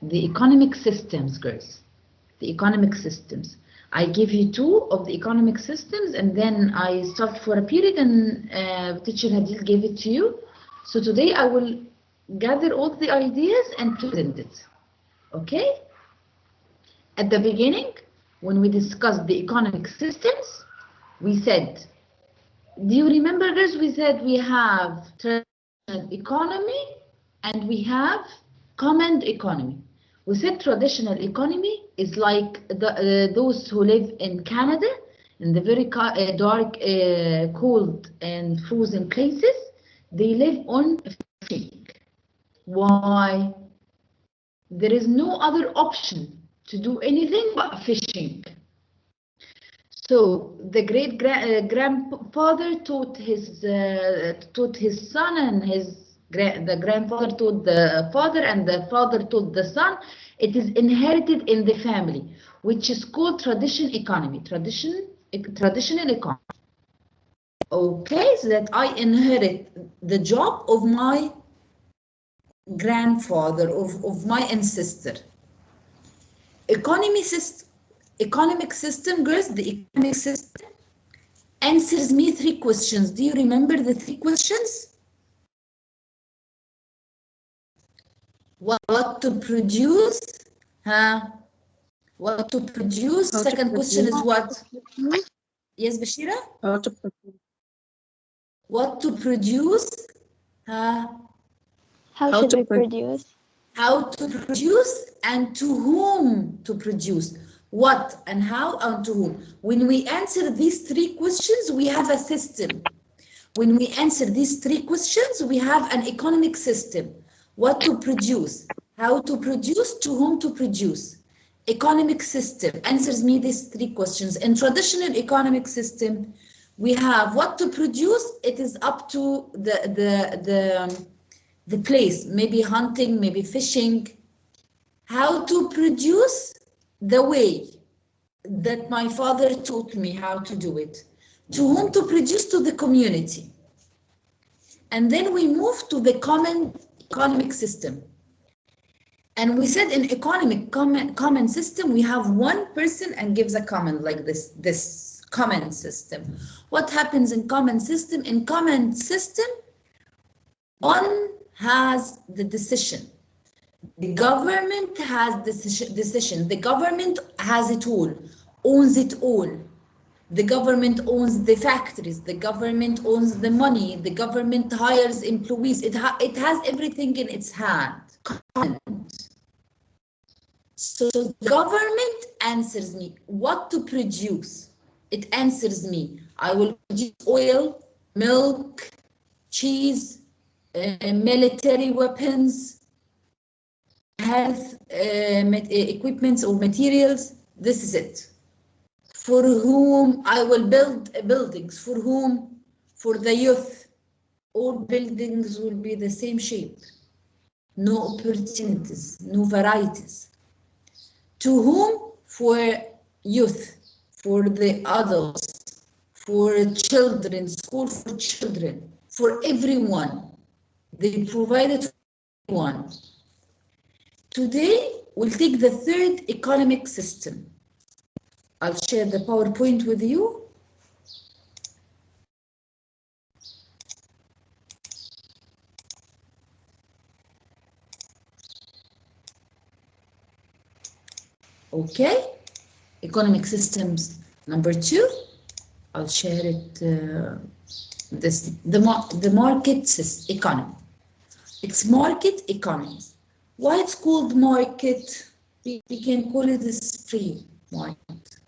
the economic systems, girls. The economic systems. I give you two of the economic systems, and then I stopped for a period, and teacher Hadil gave it to you. So today I will gather all the ideas and present it. Okay? At the beginning, when we discussed the economic systems, we said, do you remember this? We said we have traditional economy and we have common economy. We said traditional economy is like those who live in Canada, in the very dark, cold and frozen places. They live on fishing. Why? There is no other option to do anything but fishing. So the great grandfather taught his son, and the grandfather taught the father, and the father taught the son. It is inherited in the family, which is called traditional economy. Traditional economy. Okay, so that I inherit the job of my grandfather, of my ancestor. Economic system, girls, the economic system answers me 3 questions. Do you remember the 3 questions? What to produce? What to produce? Second question is what? Yes, Bashira? How to produce. What to produce? How should we produce? How to produce and to whom to produce. What and how and to whom. When we answer these 3 questions, we have a system. When we answer these 3 questions, we have an economic system. What to produce, how to produce, to whom to produce. Economic system answers me these 3 questions. In traditional economic system, we have what to produce. It is up to the place, maybe hunting, maybe fishing. How to produce, the way that my father taught me how to do it. To whom to produce, to the community. And then we move to the common economic system. And we said in common system, we have one person and gives a comment like this common system. What happens in common system? In common system, one has the decision. The government has decision. The government has it all, owns it all. The government owns the factories. The government owns the money. The government hires employees. It has everything in its hand. So the government answers me what to produce. It answers me, I will produce oil, milk, cheese, military weapons, health equipments or materials. This is it. For whom I will build buildings. For whom? For the youth. All buildings will be the same shape. No opportunities, no varieties. To whom? For youth, for the adults, for children, school for children, for everyone. They provided for everyone. Today, we'll take the 3rd economic system. I'll share the PowerPoint with you. Okay, economic systems number 2. I'll share it. The market economy. It's market economy. Why it's called market? We can call it as free market.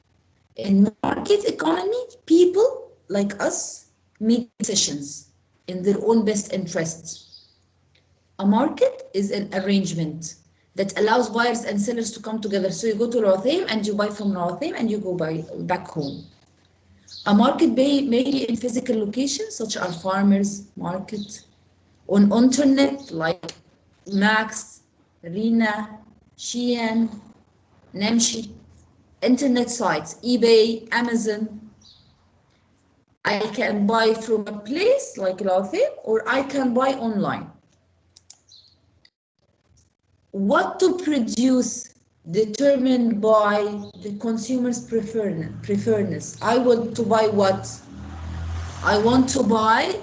In market economy, people like us make decisions in their own best interests. A market is an arrangement that allows buyers and sellers to come together. So you go to Rothaim and you buy from Rothaim and you go back home. A market may be in physical locations such as farmers market, on internet like Max, Rina, Shein, Namshi, internet sites, eBay, Amazon. I can buy from a place like Rothaim or I can buy online. What to produce determined by the consumer's preference. I want to buy what? I want to buy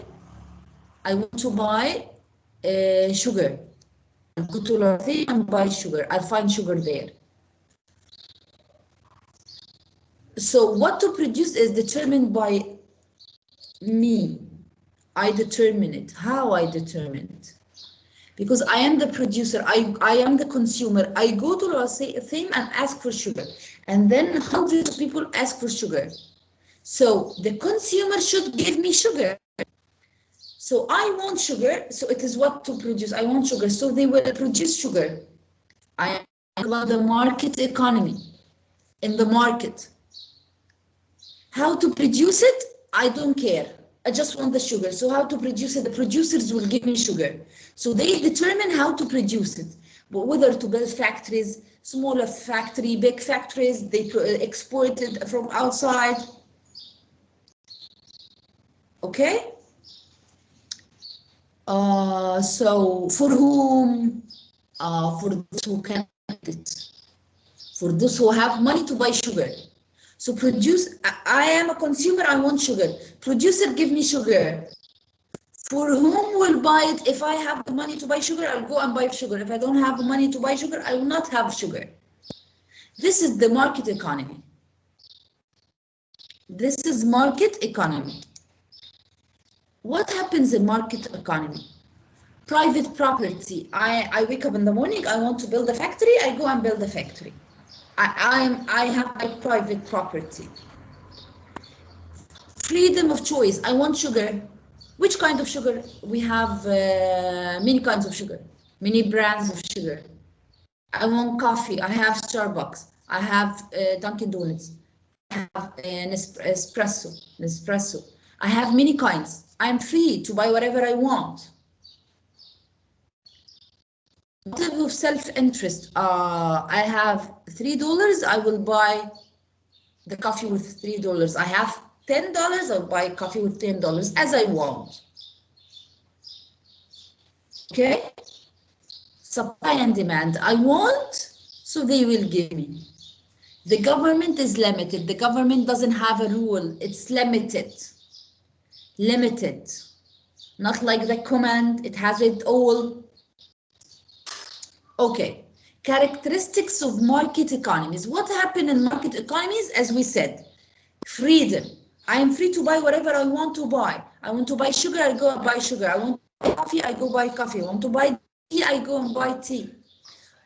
sugar. I'll go to Lorraine and buy sugar. I'll find sugar there. So what to produce is determined by me. I determine it. How I determine it. Because I am the producer, I am the consumer. I go to a thing and ask for sugar. And then hundreds of people ask for sugar. So the consumer should give me sugar. So I want sugar, so it is what to produce. I want sugar, so they will produce sugar. I am about the market economy. In the market. How to produce it? I don't care. I just want the sugar. So how to produce it? The producers will give me sugar. So they determine how to produce it. But whether to build factories, smaller factory, big factories, they export it from outside. Okay? So for whom? For those who can get it. For those who have money to buy sugar. So I am a consumer, I want sugar. Producer, give me sugar. For whom will buy it? If I have the money to buy sugar, I'll go and buy sugar. If I don't have the money to buy sugar, I will not have sugar. This is the market economy. This is market economy. What happens in market economy? Private property. I wake up in the morning, I want to build a factory, I go and build a factory. I have my private property. Freedom of choice. I want sugar. Which kind of sugar? We have many kinds of sugar, many brands of sugar. I want coffee. I have Starbucks. I have Dunkin' Donuts. I have Nespresso. I have many kinds. I'm free to buy whatever I want. Motive of self-interest. I have $3. I will buy the coffee with $3. I have $10. I'll buy coffee with $10 as I want. Okay? Supply and demand. I want, so they will give me. The government is limited. The government doesn't have a rule. It's limited. Limited. Not like the command. It has it all. Okay, characteristics of market economies. What happened in market economies? As we said, freedom. I am free to buy whatever I want to buy. I want to buy sugar, I go and buy sugar. I want to buy coffee, I go buy coffee. I want to buy tea, I go and buy tea.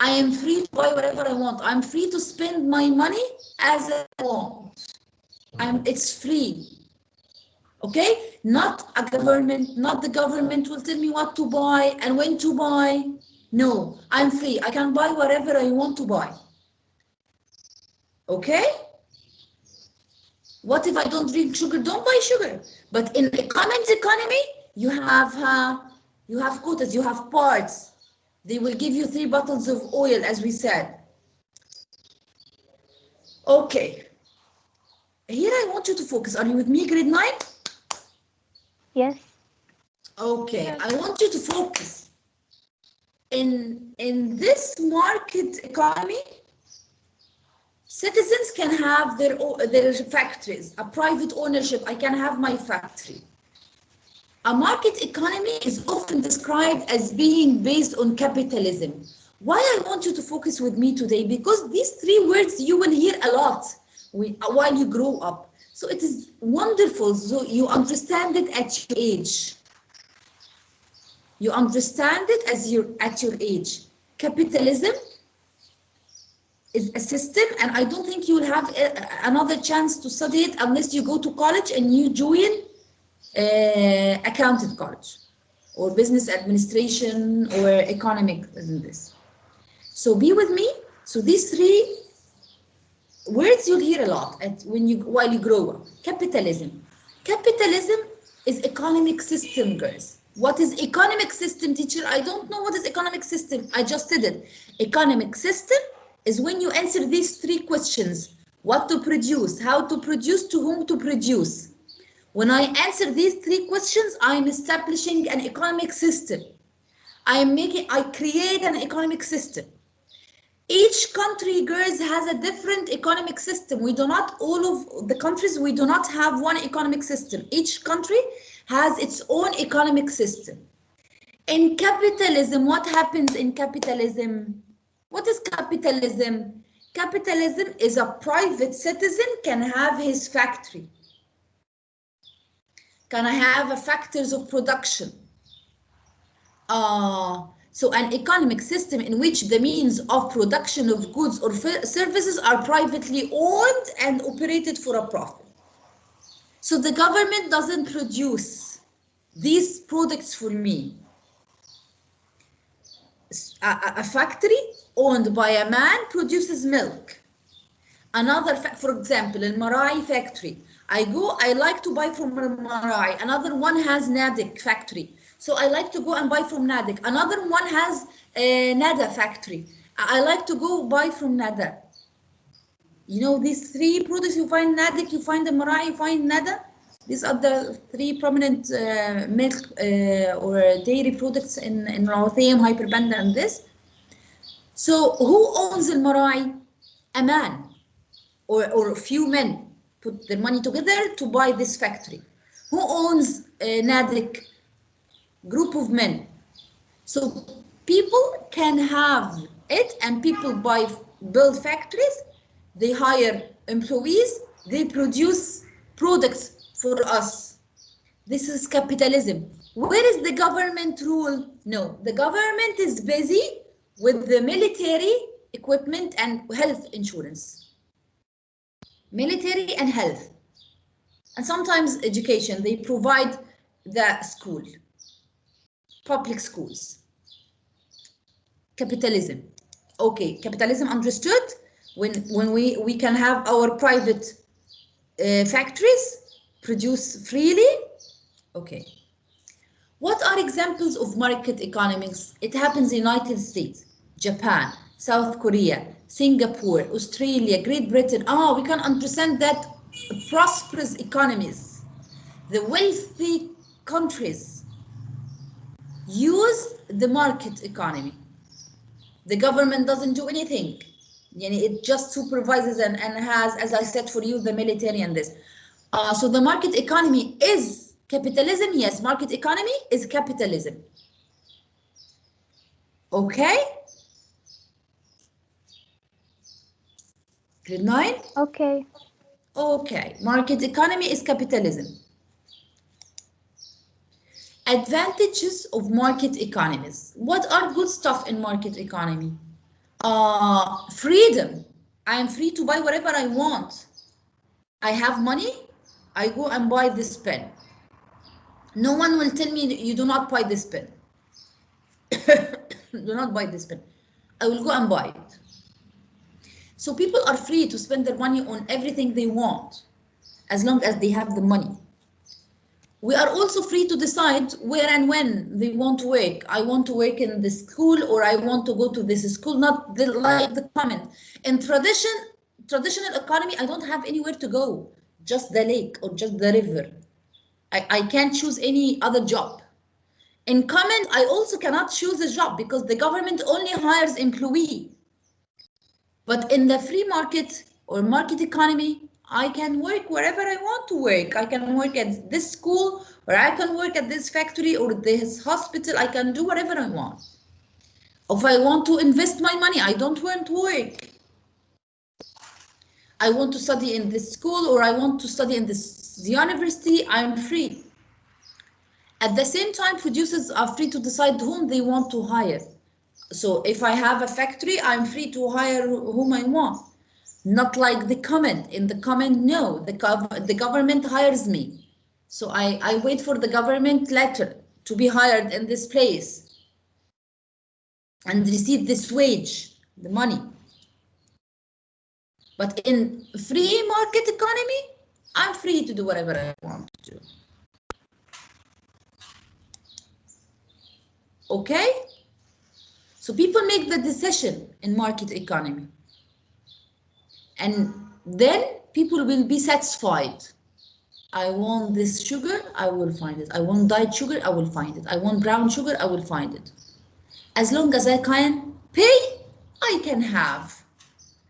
I am free to buy whatever I want. I'm free to spend my money as I want. It's free. Okay, not a government, not the government will tell me what to buy and when to buy. No, I'm free. I can buy whatever I want to buy. Okay? What if I don't drink sugar? Don't buy sugar. But in the commons economy, you have quotas, you have parts. They will give you 3 bottles of oil, as we said. Okay. Here I want you to focus. Are you with me, grade 9? Yes. Okay, yes. I want you to focus. In this market economy, citizens can have their factories, a private ownership. I can have my factory. A market economy is often described as being based on capitalism. Why I want you to focus with me today? Because these 3 words you will hear a lot while you grow up. So it is wonderful, so you understand it at your age. You understand it as at your age. Capitalism is a system, and I don't think you will have another chance to study it unless you go to college and you join accounting college or business administration or economics in this. So be with me. So these 3 words you'll hear a lot while you grow up. Capitalism. Capitalism is economic system, girls. What is economic system, teacher? I don't know what is economic system. I just said it. Economic system is when you answer these 3 questions. What to produce, how to produce, to whom to produce. When I answer these 3 questions, I'm establishing an economic system. I create an economic system. Each country, girls, has a different economic system. We do not, all of the countries, we do not have one economic system. Each country has its own economic system. In capitalism, what happens in capitalism? What is capitalism? Capitalism is a private citizen can have his factory. Can I have a factors of production? So an economic system in which the means of production of goods or services are privately owned and operated for a profit. So the government doesn't produce these products for me. A factory owned by a man produces milk. Another, for example, in Marai factory, I like to buy from Marai. Another one has Nadic factory. So I like to go and buy from Nadic. Another one has a Nada factory. I like to go buy from Nada. You know, these three products, you find Nadic, you find the Marai, you find Nada. These are the three prominent milk or dairy products in Rothium, Hyperbanda, and this. So who owns the Marai? A man or a few men put their money together to buy this factory. Who owns Nadic? Group of men. So people can have it, and people build factories, they hire employees, they produce products for us. This is capitalism. Where is the government rule? No, the government is busy with the military equipment and health insurance. Military and health. And sometimes education, they provide the school. Public schools. Capitalism. Okay, capitalism understood when we can have our private factories produce freely. Okay. What are examples of market economics? It happens in the United States, Japan, South Korea, Singapore, Australia, Great Britain. We can understand that prosperous economies, the wealthy countries, use the market economy. The government doesn't do anything. It just supervises and has, as I said for you, the military and this. So the market economy is capitalism. Yes, market economy is capitalism. Okay? Grade 9? Okay. Okay, market economy is capitalism. Advantages of market economies. What are good stuff in market economy? Freedom. I am free to buy whatever I want. I have money, I go and buy this pen. No one will tell me you do not buy this pen. Do not buy this pen. I will go and buy it. So people are free to spend their money on everything they want, as long as they have the money. We are also free to decide where and when they want to work. I want to work in this school, or I want to go to this school, not like the common. In traditional economy, I don't have anywhere to go, just the lake or just the river. I can't choose any other job. In common, I also cannot choose a job because the government only hires employee. But in the free market or market economy, I can work wherever I want to work. I can work at this school, or I can work at this factory or this hospital. I can do whatever I want. If I want to invest my money, I don't want to work. I want to study in this school, or I want to study in this university, I am free. At the same time, producers are free to decide whom they want to hire. So if I have a factory, I'm free to hire whom I want. Not like the comment. In the comment, no, the government hires me. So I wait for the government letter to be hired in this place and receive this wage, the money. But in free market economy, I'm free to do whatever I want to do. Okay? So people make the decision in market economy. And then people will be satisfied. I want this sugar, I will find it. I want dyed sugar, I will find it. I want brown sugar, I will find it. As long as I can pay, I can have.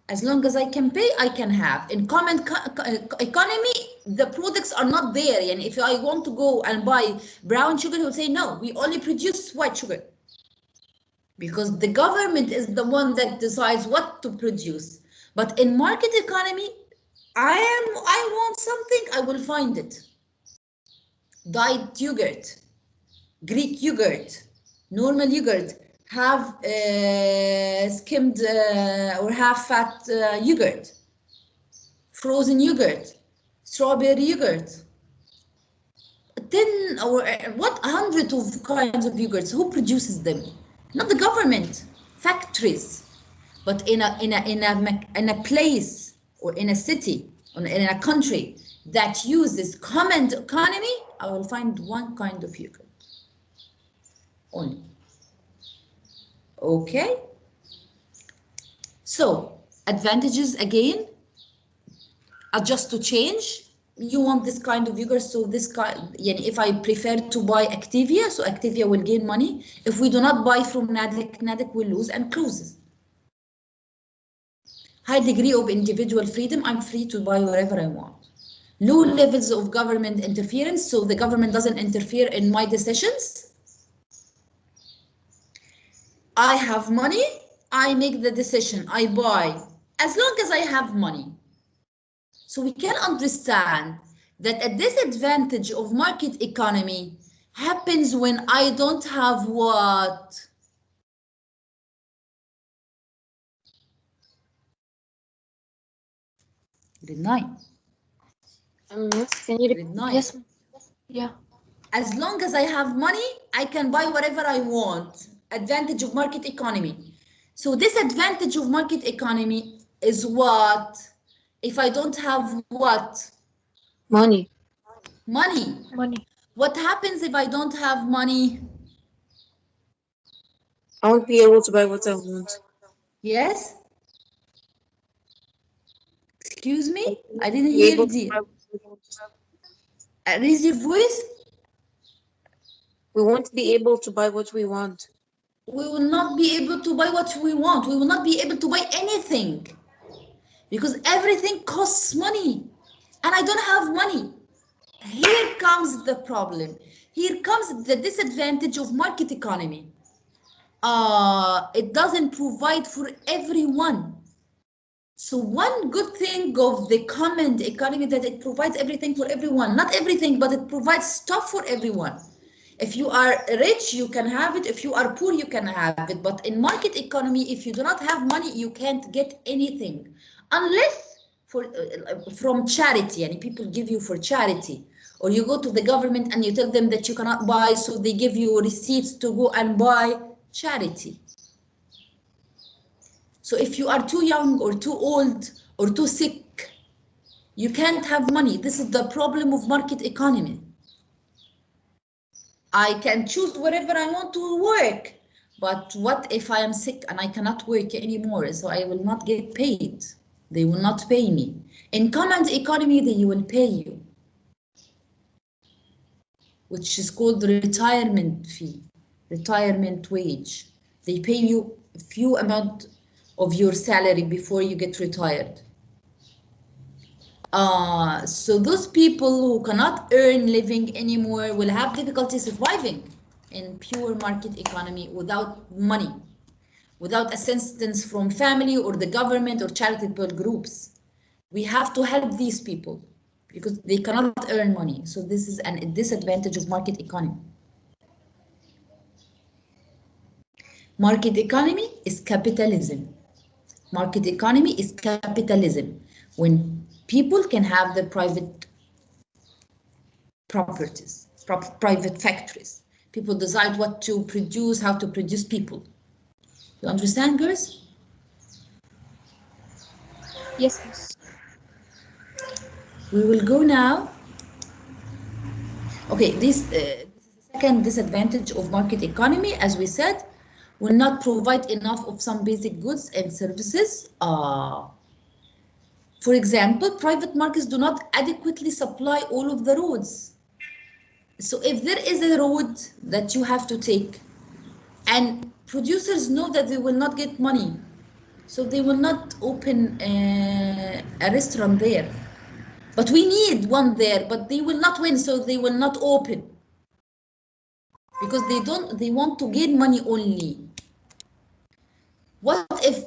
As long as I can pay, I can have. In common economy, the products are not there. And if I want to go and buy brown sugar, he'll say, no, we only produce white sugar. Because the government is the one that decides what to produce. But in market economy, I want something, I will find it. Diet yogurt, Greek yogurt, normal yogurt, have skimmed or half-fat yogurt, frozen yogurt, strawberry yogurt, 10 or what 100 of kinds of yogurts. Who produces them? Not the government, factories. But in a place or in a city or in a country that uses common economy, I will find one kind of yogurt only. Okay. So advantages again, adjust to change. You want this kind of yogurt, so this kind, if I prefer to buy Activia, so Activia will gain money. If we do not buy from NADEC, NADEC will lose and closes. High degree of individual freedom, I'm free to buy whatever I want. Low levels of government interference, so the government doesn't interfere in my decisions. I have money, I make the decision, I buy, as long as I have money. So we can understand that a disadvantage of market economy happens when I don't have what? Grade 9. Yes, can you Grade 9. Yes. Yeah. As long as I have money, I can buy whatever I want. Advantage of market economy. So disadvantage of market economy is what? If I don't have what? Money. Money. Money. What happens if I don't have money? I won't be able to buy what I want. Yes? Excuse me? I didn't Be hear able to the... buy what we want. Raise your voice. We won't be able to buy what we want. We will not be able to buy what we want. We will not be able to buy anything. Because everything costs money. And I don't have money. Here comes the problem. Here comes the disadvantage of market economy. It doesn't provide for everyone. So one good thing of the common economy that it provides everything for everyone. Not everything, but it provides stuff for everyone. If you are rich, you can have it. If you are poor, you can have it. But in market economy, if you do not have money, you can't get anything. Unless from charity, and people give you for charity. Or you go to the government and you tell them that you cannot buy, so they give you receipts to go and buy charity. So if you are too young or too old or too sick, you can't have money. This is the problem of market economy. I can choose wherever I want to work, but what if I am sick and I cannot work anymore, so I will not get paid? They will not pay me. In common economy, they will pay you, which is called the retirement fee, retirement wage. They pay you a few amount of your salary before you get retired. So those people who cannot earn living anymore will have difficulty surviving in pure market economy without money, without assistance from family or the government or charitable groups. We have to help these people because they cannot earn money. So this is a disadvantage of market economy. Market economy is capitalism. Market economy is capitalism. When people can have their private properties, private factories. People decide what to produce, how to produce people. You understand, girls? Yes, miss. We will go now. Okay, this is the second disadvantage of market economy, as we said, will not provide enough of some basic goods and services. For example, private markets do not adequately supply all of the roads. So if there is a road that you have to take and producers know that they will not get money, so they will not open a restaurant there. But we need one there, but they will not win, so they will not open. Because they want to gain money only. What if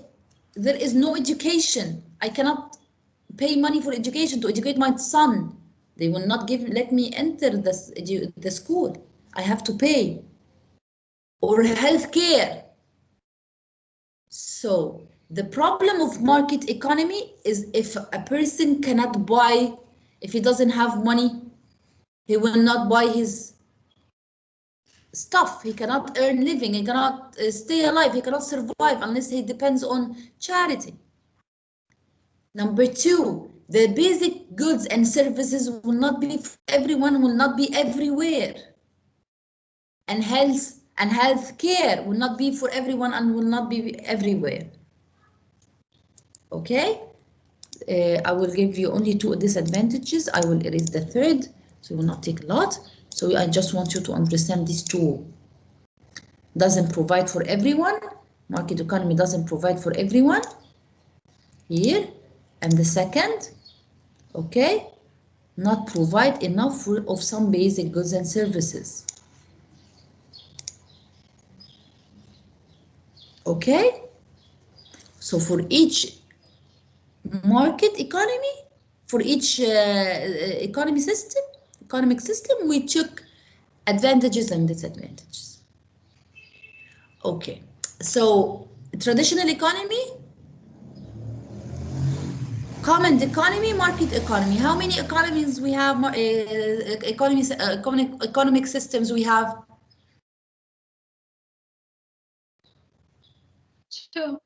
there is no education? I cannot pay money for education to educate my son. They will not let me enter the school. I have to pay. Or health care. So the problem of market economy is if a person cannot buy, if he doesn't have money, he will not buy his stuff. He cannot earn living. He cannot stay alive. He cannot survive unless he depends on charity. Number two, the basic goods and services will not be for everyone, will not be everywhere. And health care will not be for everyone and will not be everywhere. Okay? I will give you only two disadvantages. I will erase the third, so it will not take a lot. So I just want you to understand these two. Doesn't provide for everyone. Market economy doesn't provide for everyone. Here. And the second, okay, not provide enough of some basic goods and services. Okay? So for each market economy, for each economic system, we took advantages and disadvantages. Okay, so traditional economy, common economy, market economy. How many economies we have? Economic systems we have? Two.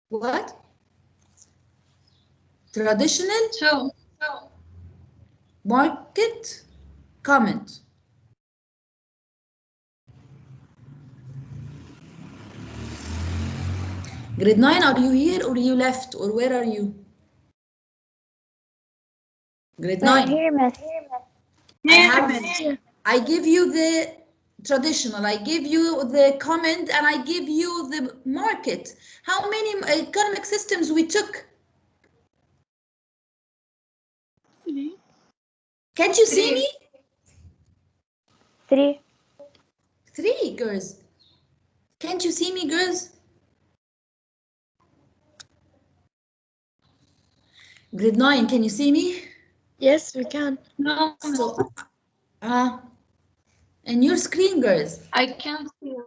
What? Traditional? Two. Market? Comment. Grade 9, are you here or you left or where are you? Grade 9. Here, miss. I give you the traditional, I give you the comment, and I give you the market. How many economic systems we took? Three. Can't you see me? 3. 3, girls. Can't you see me, girls? Grade 9, can you see me? Yes, we can. No. So, and your screen, girls. I can't see you.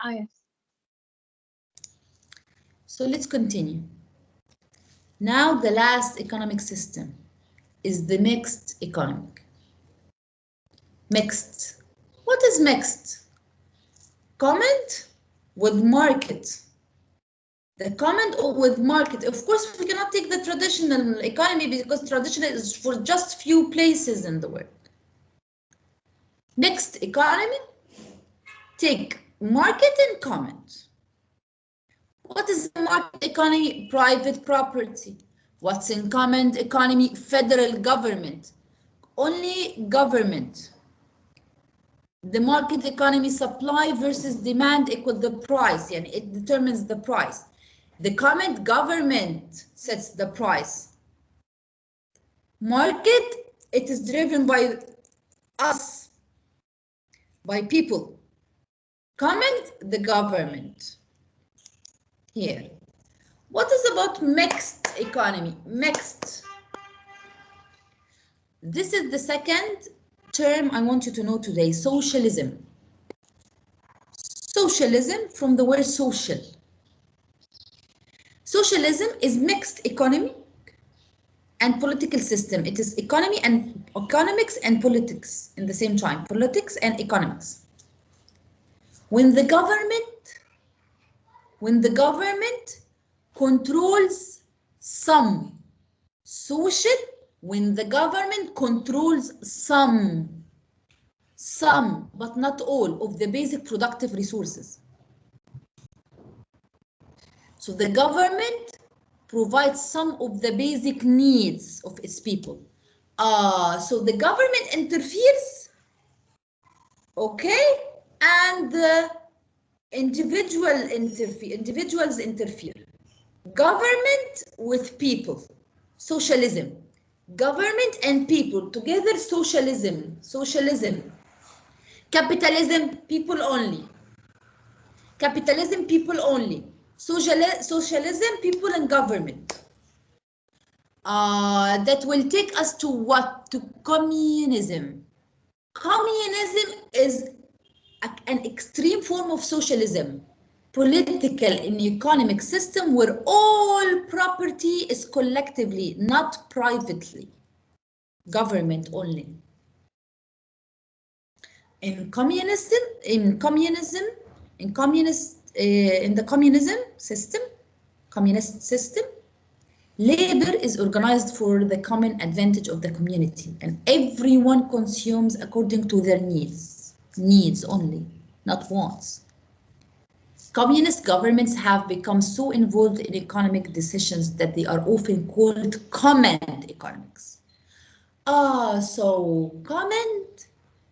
Yes. So let's continue. Now the last economic system is the mixed economic. Mixed. What is mixed? Comment with market. The comment with market. Of course, we cannot take the traditional economy because traditional is for just few places in the world. Mixed economy, take market and comment. What is the market economy? Private property. What's in comment economy? Federal government. Only government. The market economy, supply versus demand equal the price, and it determines the price. The comment, government sets the price. Market, it is driven by us, by people. Comment, the government. Here. What is about mixed economy? Mixed. This is the second term I want you to know today, socialism. Socialism from the word social. Socialism is mixed economy and political system. It is economy and economics and politics in the same time. Politics and economics. When the government controls some social, when the government controls some, but not all, of the basic productive resources. So the government provides some of the basic needs of its people. So the government interferes, okay, and individuals interfere. Government with people, socialism. Government and people together, socialism. Capitalism, people only. Capitalism, people only. Socialism, people and government. That will take us to what? To communism. Communism is an extreme form of socialism, political and economic system where all property is collectively, not privately. Government only. In the communism system, communist system, labor is organized for the common advantage of the community, and everyone consumes according to their needs only, not wants. Communist governments have become so involved in economic decisions that they are often called command economics. So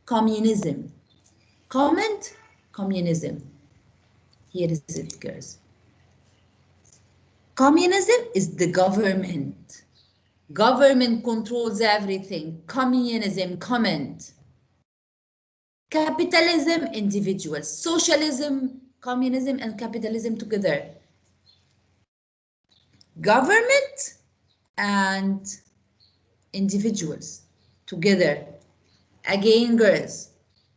communism. Communism. Here is it, girls. Communism is the government. Government controls everything. Communism, command. Capitalism, individuals. Socialism, communism, and capitalism together. Government and individuals together. Again, girls,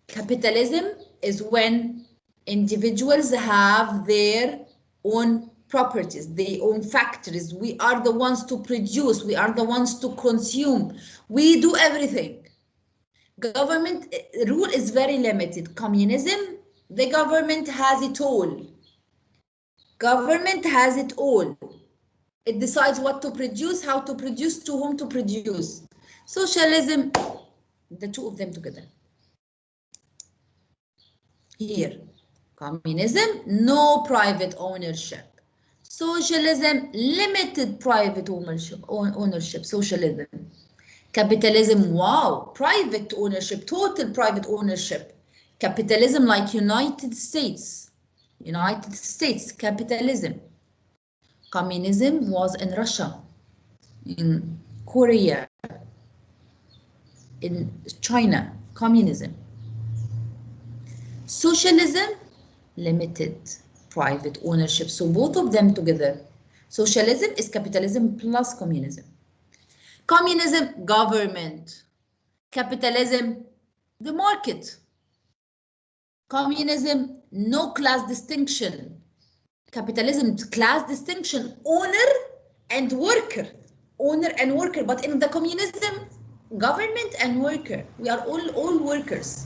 capitalism is when individuals have their own properties, their own factories. We are the ones to produce, we are the ones to consume. We do everything. Government rule is very limited. Communism, the government has it all. Government has it all. It decides what to produce, how to produce, to whom to produce. Socialism, the two of them together. Here, communism, no private ownership. Socialism, limited private ownership, socialism. Capitalism, wow, private ownership, total private ownership. Capitalism like United States, capitalism. Communism was in Russia, in Korea, in China, communism. Socialism, limited private ownership. So both of them together. Socialism is capitalism plus communism. Communism, government. Capitalism, the market. Communism, no class distinction. Capitalism, class distinction, owner and worker. Owner and worker, but in the communism, government and worker. We are all workers.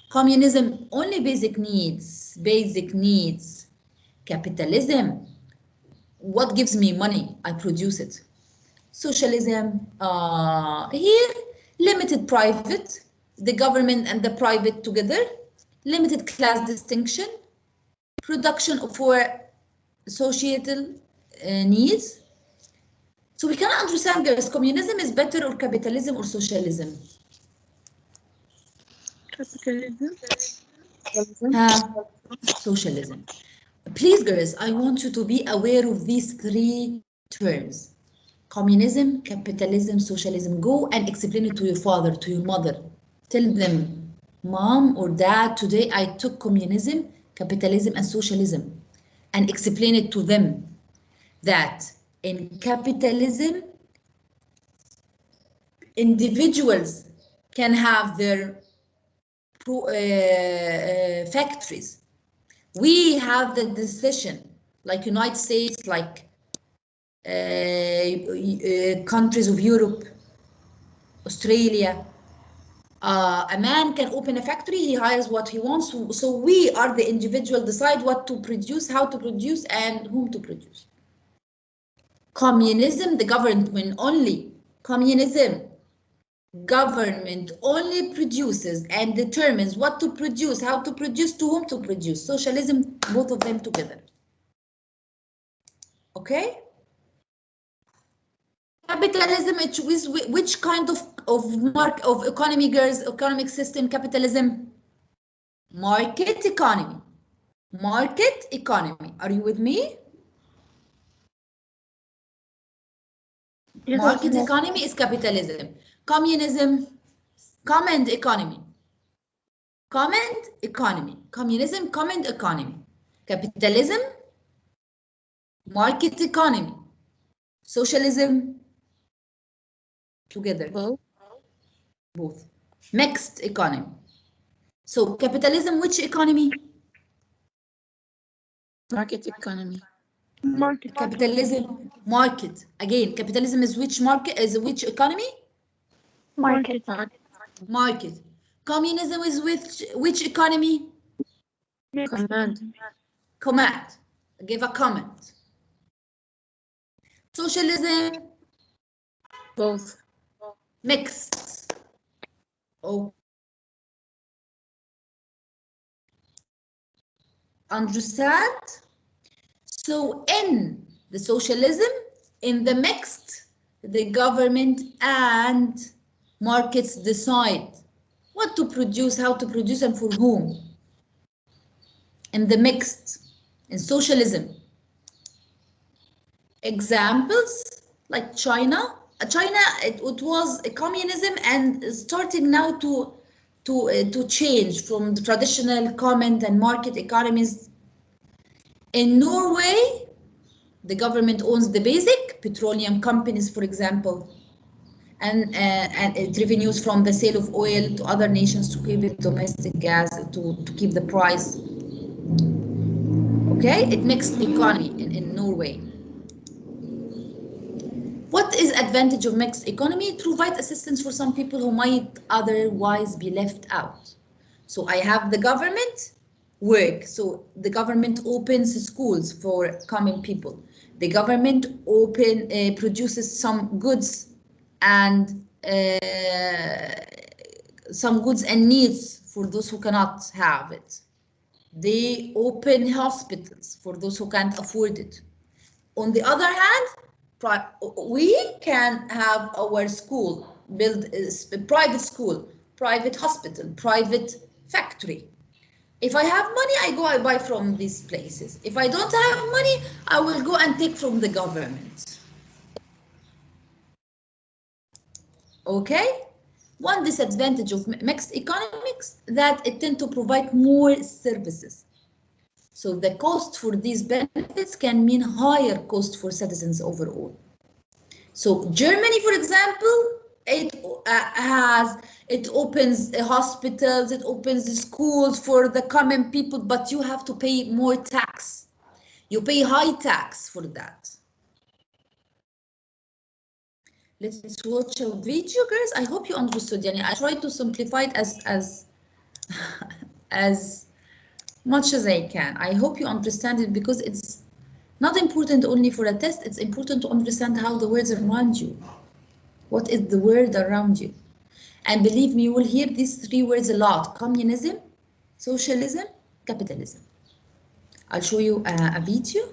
Communism, only basic needs. Capitalism, what gives me money? I produce it. Socialism, here, limited private, the government and the private together, limited class distinction, production for societal needs. So we cannot understand, guys, communism is better or capitalism or socialism? Capitalism. Socialism. Please, girls, I want you to be aware of these three terms. Communism, capitalism, socialism. Go and explain it to your father, to your mother. Tell them, Mom or Dad, today I took communism, capitalism, and socialism. And explain it to them that in capitalism, individuals can have their factories. We have the decision, like United States, like countries of Europe, Australia. A man can open a factory, he hires what he wants. So we are the individual, decide what to produce, how to produce, and whom to produce. Communism, the government only. Communism, government only produces and determines what to produce, how to produce, to whom to produce. Socialism, both of them together. Okay? Capitalism, which kind of economy, girls, economic system? Capitalism, Market economy. Market economy. Are you with me? Yes. Market economy is capitalism. Communism, command economy. Command economy. Communism, command economy. Capitalism, market economy. Socialism, together. Both. Mixed economy. So capitalism, which economy? Market economy. Market. Capitalism, market. Again, capitalism is which market? Is which economy? Market. Market. Communism is which economy? Command. Command. Give a comment. Socialism, Both. mixed. Oh. Understand? So in the socialism, in the mixed, the government and markets decide what to produce, how to produce, and for whom. In the mixed, in socialism. Examples like China. China, it was a communism and starting now to change from the traditional command and market economies. In Norway, the government owns the basic petroleum companies, for example, and it revenues from the sale of oil to other nations to keep it domestic gas, to keep the price. Okay, it mixed economy in Norway. What is advantage of mixed economy? It provides assistance for some people who might otherwise be left out. So I have the government work. So the government opens schools for common people. The government produces some goods and needs for those who cannot have it. They open hospitals for those who can't afford it. On the other hand, we can have our school, build a private school, private hospital, private factory. If I have money, I buy from these places. If I don't have money, I will go and take from the government. Okay? One disadvantage of mixed economics that it tends to provide more services. So the cost for these benefits can mean higher cost for citizens overall. So Germany, for example, it opens hospitals, it opens schools for the common people, but you have to pay more tax. You pay high tax for that. Let's watch a video, girls. I hope you understood. Yani, I tried to simplify it as much as I can. I hope you understand it because it's not important only for a test, it's important to understand how the words around you. What is the word around you? And believe me, you will hear these three words a lot: communism, socialism, capitalism. I'll show you a video.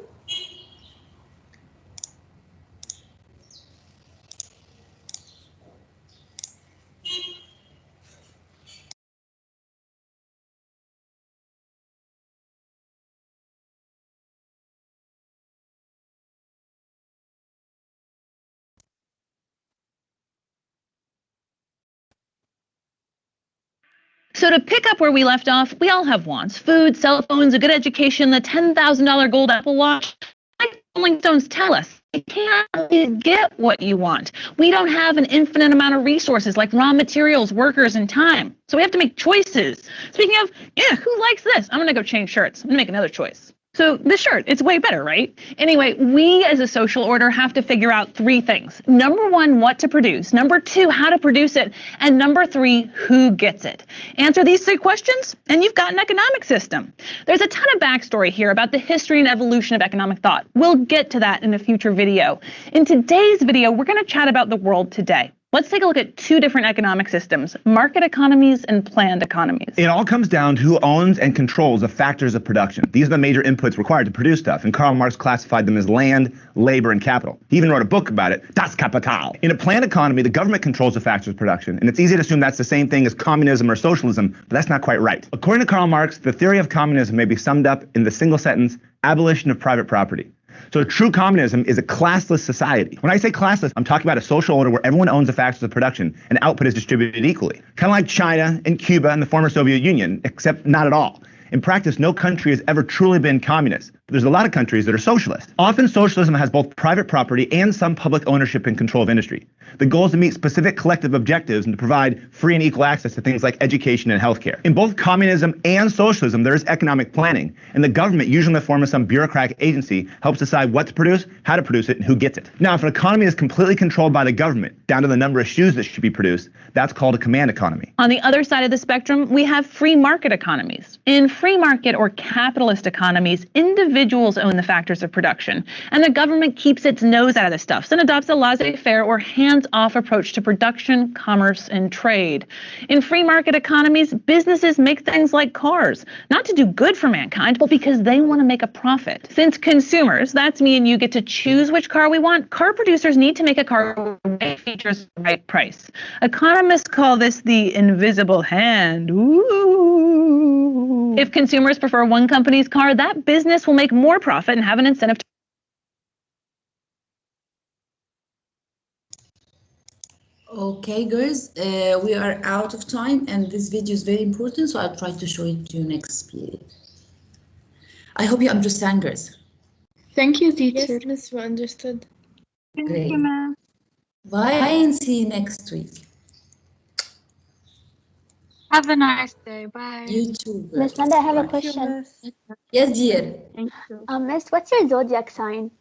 So to pick up where we left off, we all have wants: food, cell phones, a good education, the $10,000 gold Apple Watch. Like Rolling Stones tell us, you can't always get what you want. We don't have an infinite amount of resources like raw materials, workers, and time. So we have to make choices. Speaking of, who likes this? I'm gonna go change shirts. I'm gonna make another choice. So this shirt, it's way better, right? Anyway, we as a social order have to figure out three things. Number one, what to produce. Number two, how to produce it. And number three, who gets it. Answer these three questions and you've got an economic system. There's a ton of backstory here about the history and evolution of economic thought. We'll get to that in a future video. In today's video, we're going to chat about the world today. Let's take a look at two different economic systems, market economies and planned economies. It all comes down to who owns and controls the factors of production. These are the major inputs required to produce stuff, and Karl Marx classified them as land, labor, and capital. He even wrote a book about it, Das Kapital. In a planned economy, the government controls the factors of production, and it's easy to assume that's the same thing as communism or socialism, but that's not quite right. According to Karl Marx, the theory of communism may be summed up in the single sentence, abolition of private property. So true communism is a classless society. When I say classless, I'm talking about a social order where everyone owns the factors of production and output is distributed equally. Kind of like China and Cuba and the former Soviet Union, except not at all. In practice, no country has ever truly been communist. But there's a lot of countries that are socialist. Often socialism has both private property and some public ownership and control of industry. The goal is to meet specific collective objectives and to provide free and equal access to things like education and healthcare. In both communism and socialism, there is economic planning, and the government, usually in the form of some bureaucratic agency, helps decide what to produce, how to produce it, and who gets it. Now, if an economy is completely controlled by the government, down to the number of shoes that should be produced, that's called a command economy. On the other side of the spectrum, we have free market economies. In free market or capitalist economies, individuals own the factors of production, and the government keeps its nose out of the stuff and adopts a laissez-faire or hands-off approach to production, commerce, and trade. In free market economies, businesses make things like cars, not to do good for mankind, but because they want to make a profit. Since consumers, that's me and you, get to choose which car we want, car producers need to make a car with the right features, the right price. Economists call this the invisible hand. Ooh. If consumers prefer one company's car, that business will make more profit and have an incentive to. Okay, girls, we are out of time, and this video is very important, so I'll try to show it to you next period. I hope you understand, girls. Thank you, teacher. Yes, Miss, we understood. Thank Great. you, ma'am. Bye and see you next week. Have a nice day. Bye. You too, girls. Miss Linda, I have a Thank you, question. Miss. Yes, dear. Thank you. Miss, what's your zodiac sign?